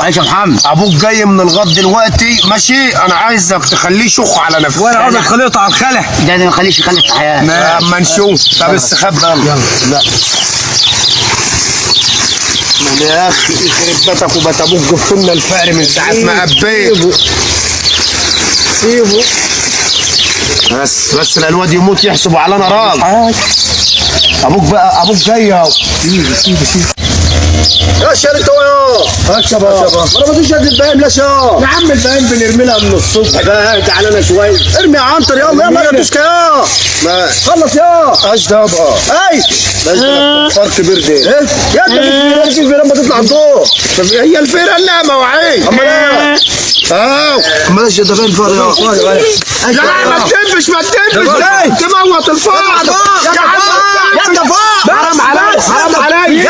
ماشي يا محمد. ابوك جاي من الغد دلوقتي ماشي، انا عايزك تخليه يشخ على نفسه. وانا عاوزك تخليه يقطع الخلع. ده ما يخليش يخلف في حياه. اما نشوف. طب استخبى يلا. لا يا اخي يخرب بيتك وبيت ابوك، جبت لنا الفقر من ساعه ما قبيت. سيبه بس الواد يموت يحسبوا علينا راجل. ابوك بقى، ابوك جاي اهو. سيبه يا شاري انت يا شباب. انا ما فيش راجل البهايم لا شا يا عم. البهايم بنرمي لها من الصبح بقى، تعالى انا شويه. ارمي يا عنتر يلا يا تشكى يا خلص يا اشطب. اي ده فرق كبير ده. ايه يا انت مش الفيران ما تطلع الضوء. هي الفيران لا موعيه. امال ايه؟ ماشي ده فين الفار يا لا ما تدبش تموت الفار يا عم. يا انت فار حرام عليك حرام عليك.